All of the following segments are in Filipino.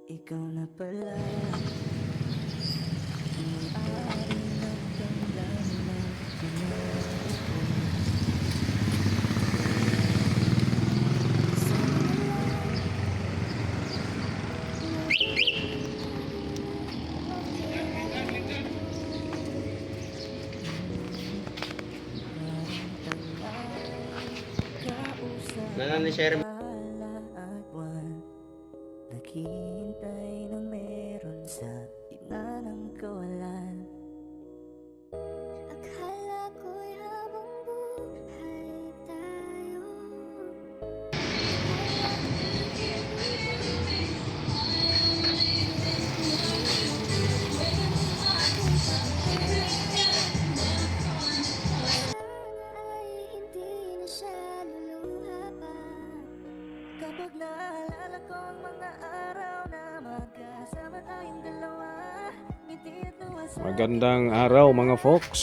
Ikaw na pala may-ari ng damdamin na pinag-ipon. Nanan ni Sherry. Tala at buwan, naghihintay na meron sa gitna ng kawalan. Akala ko'y habang buhay tayo. Sana ay hindi na siya luluha pa. Kapag naalala ko ang mga araw na magkasama tayong dalawa, ngiti at tuwa sa Magandang araw mga folks.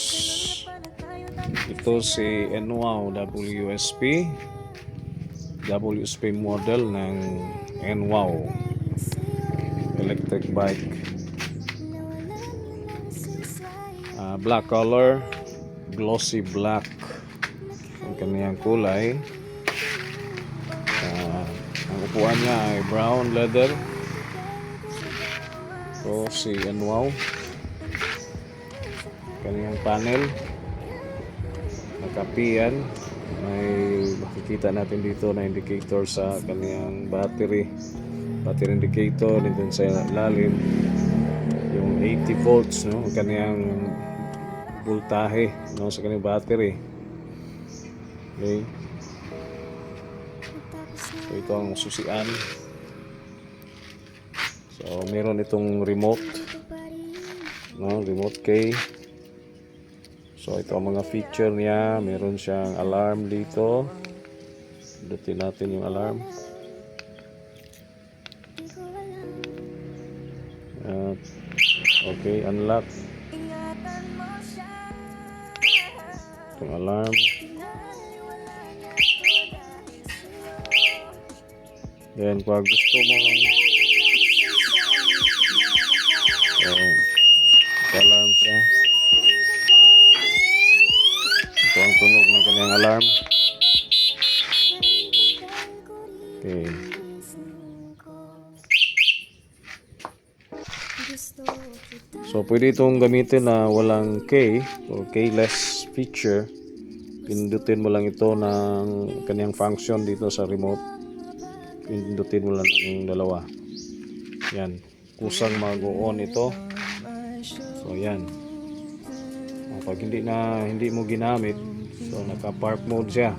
Ito si NWOW WSP model ng NWOW electric bike, black color, glossy black ang kaniyang kulay. Ang upuan niya ay brown leather. So si NWOW, kaniyang panel nakapian, may makikita natin dito na indicator sa kaniyang battery indicator. Nandun sa lalim yung 80 volts, no, ang kaniyang voltahe, no, sa kaniyang battery. Okay, so ito ang susian. So meron itong remote, no, remote key. So ito ang mga feature niya. Meron siyang alarm dito. Pindutin natin yung alarm. Okay, unlock. Itong alarm. Then pag gusto mo alarm siya. Ito ang tunog ng kanyang alarm. Okay. So pwede itong gamitin na walang key o keyless feature. Pindutin mo lang ito ng kanyang function dito sa remote. Pindutin mo lang ng dalawa. Yan. Kusang mag-on ito. So yan. Pag hindi mo ginamit, so naka park mode siya.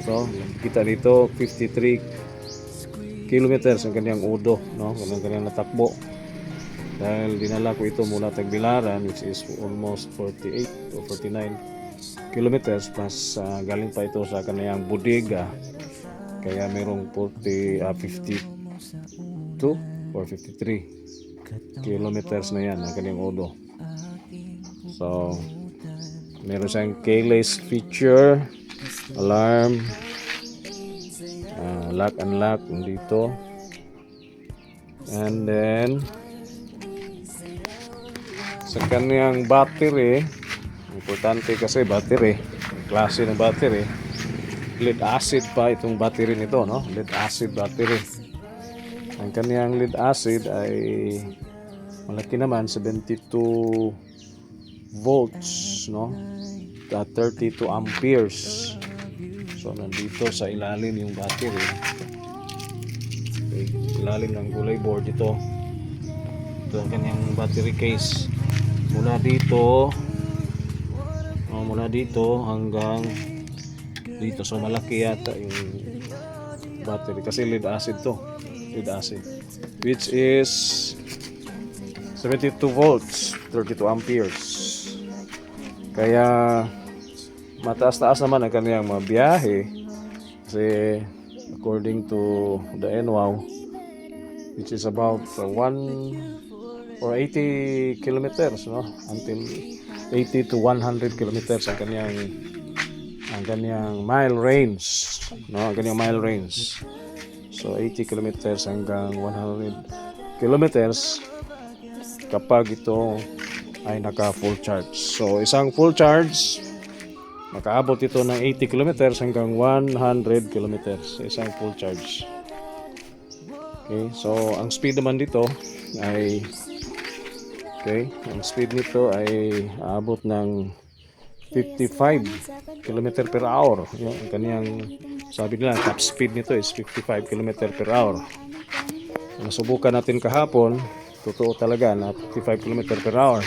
So kita dito 53 kilometers ang kanyang odo, no, ang kanyang natakbo. Dahil dinala ko ito mula Tagbilaran, which is almost 48 or 49 kilometers, plus galing pa ito sa kanyang bodega, kaya merong 52 or 53 kilometers na yan ang kanyang odo. So meron siyang keyless feature, alarm, lock and lock dito, and then sa kanyang battery, importante kasi battery, klase ng battery, lead acid pa itong battery nito, no, lead acid battery. Ang kanyang lead acid ay malaki naman, 72 volts, no, 32 amperes. So nandito sa ilalim yung battery. Okay, ilalim ng gulay board ito. Ito ang kanyang battery case. Mula dito hanggang dito. So malaki yata yung battery kasi lead acid to. Lead acid, which is 72 volts, 32 amperes. Kaya mataas-taas naman ang kaniyang mabiyahe kasi according to the NWOW, which is about 1 or 80 kilometers, no, until 80 to 100 kilometers ang kaniyang mile range, no, ang kaniyang mile range. So 80 kilometers hanggang 100 kilometers kapag ito ay naka full charge. So isang full charge, makaabot ito ng 80 kilometers hanggang 100 kilometers sa isang full charge. Okay, so ang speed naman dito ay ang speed nito ay aabot ng 55 km per hour. Yung kaniyang sabi nila top speed nito is 55 km per hour. Nasubukan natin kahapon, totoo talaga na 55 km per hour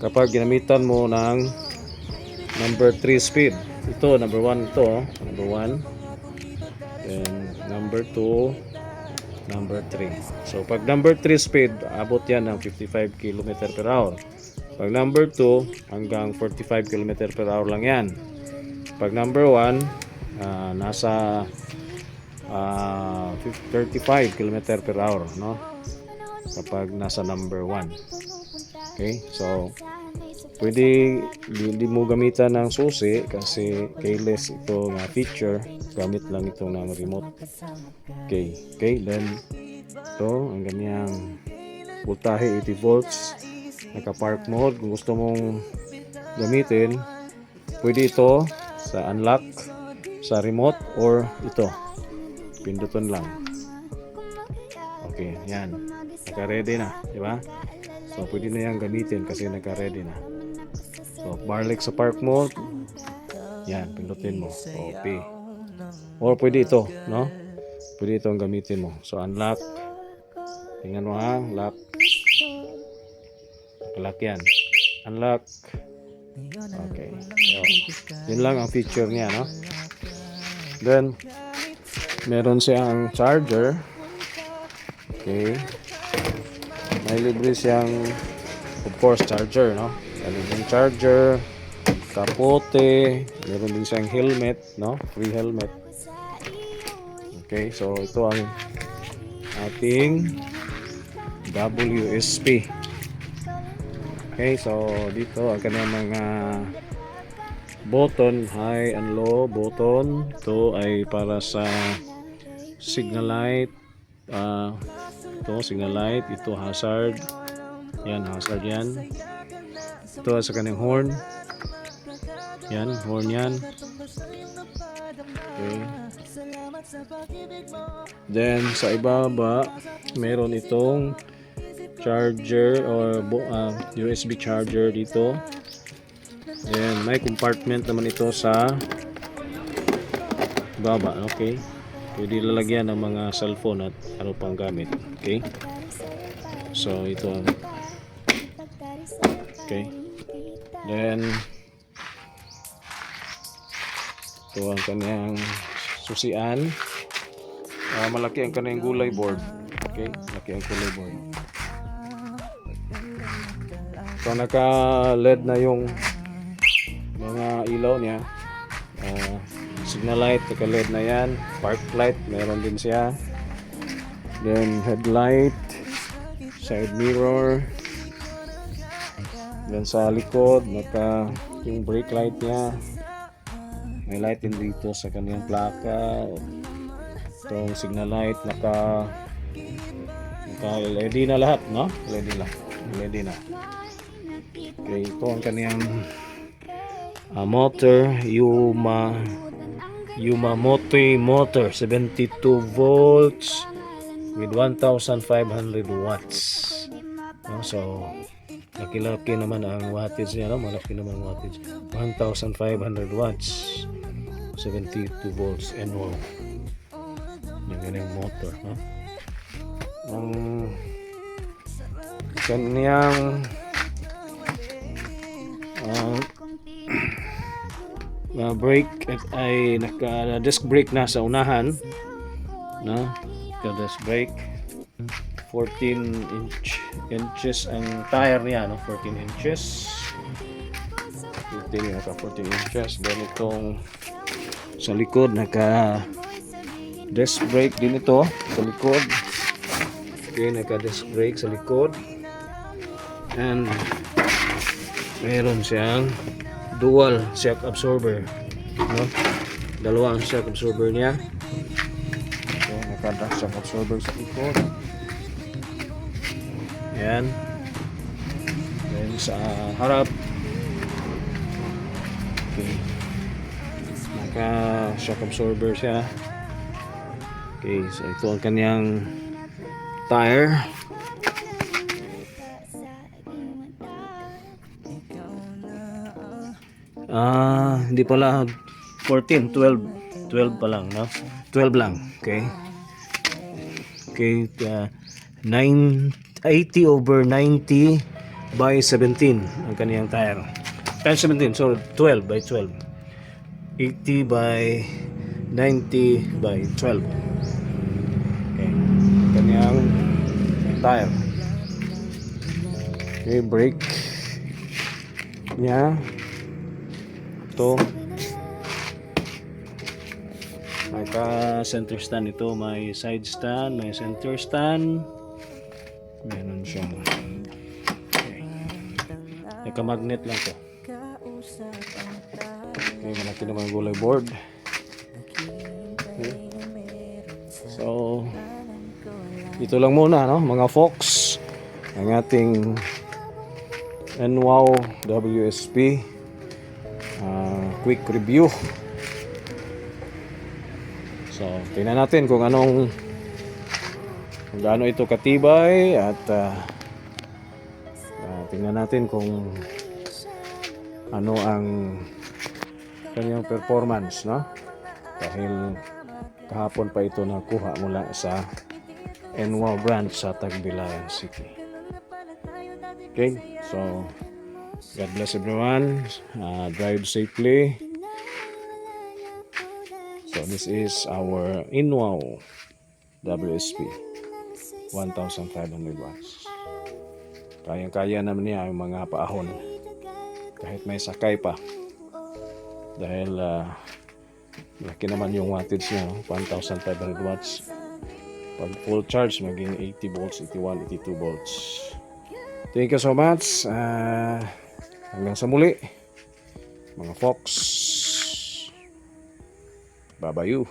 kapag ginamitan mo ng number 3 speed. Ito number 1 ito, number 1, then number 2, number 3. So pag number 3 speed, abot yan ng 55 km per hour. Pag number 2, hanggang 45 km per hour lang yan. Pag number 1, nasa 35 km per hour, no? Kapag nasa number 1. Okay, so pwede hindi mo gamitan ng susi kasi keyless ito nga feature, gamit lang ito ng remote. Okay, then ito ang ganyang voltahe 80 volts, naka park mode. Kung gusto mong gamitin, pwede ito sa unlock sa remote or ito pindutan lang. Okay, yan, naka ready na, di ba? So pwede na yan gamitin kasi naka ready na. So barlek sa park mode, yan, pindutin mo. Okay, or pwede ito, no? Pwede ito ang gamitin mo. So unlock, tingnan mo ha, lock, lock yan, unlock. Okay, so yun lang ang feature niya, no? Then meron siyang charger. Okay, may libre siyang of course charger, no? Meron din charger, kapote, meron din siyang helmet, no? Free helmet. Okay, so ito ang ating WSP. Okay, so dito ang kanyang mga button, high and low button. Ito ay para sa signal light. Ito signal light, ito hazard. Yan, hazard yan. Ito sa kanyang horn. Yan, horn yan. Okay. Then sa ibaba meron itong charger or USB charger dito. Then may compartment naman ito sa baba. Okay, pwede lalagyan ng mga cellphone at ano pang gamit. Okay, so ito ang okay. Then ito ang kanyang susian. Malaki ang kanyang gulay board. Okay, malaki ang gulay board. So naka LED na yung mga ilaw niya. Signal light, naka LED na yan. Park light, meron din siya. Then headlight, side mirror. Then sa likod, naka yung brake light niya. May light din dito sa kanyang plaka. Itong signal light, naka LED na lahat, no? LED na. Okay, ito ang kanyang motor, Yumamoto motor, 72 volts with 1,500 watts. No, so laki-laki naman ang wattage niya, no? Malaki naman ang wattage. 1,500 watts, 72 volts and wow. Yung kanyang motor, no? Ang kanyang brake ay naka disc brake na sa unahan, no? Naka disc brake, 14 inches ang tire niya, no? 14 inches. 14 inches. Then itong sa likod naka disc brake din ito sa likod. Okay, naka disc brake sa likod. And meron siyang dual shock absorber, no? Dalawa ang shock absorber niya. So, naka kada shock absorber sa ikot. Yan. Then sa harap. Okay. Naka shock absorber siya. Okay, so ito ang kanyang tire. Hindi pala 14, 12 pa lang, no? 12 lang, okay? Okay, 80/90 by 17 ang kaniyang tire. Times 17, so 12 by 12. 80 by 90 by 12. Okay, kaniyang tire. Okay, brake niya. Ito. May center stand ito, may side stand, may center stand. Meron siyang okay. Naka-magnet lang to. Okay, malaki naman ang gulay board. Okay. So, ito lang muna, no? Mga folks, ang ating NWOW WSP quick review. So, tingnan natin kung gaano ito katibay at tingnan natin kung ano ang kanyang performance, no? Dahil kahapon pa ito nakuha mula sa NWOW branch sa Tagbilayan City. Okay, so God bless everyone. Drive safely. So this is our NWOW WSP 1,500 watts. Kayang-kaya naman niya yung mga paahon kahit may sakay pa. Dahil laki naman yung wattage niya, 1,500 watts. Pag full charge, maging 80 volts, 81, 82 volts. Thank you so much. Hanggang sa muli, mga folks. Bye-bye you.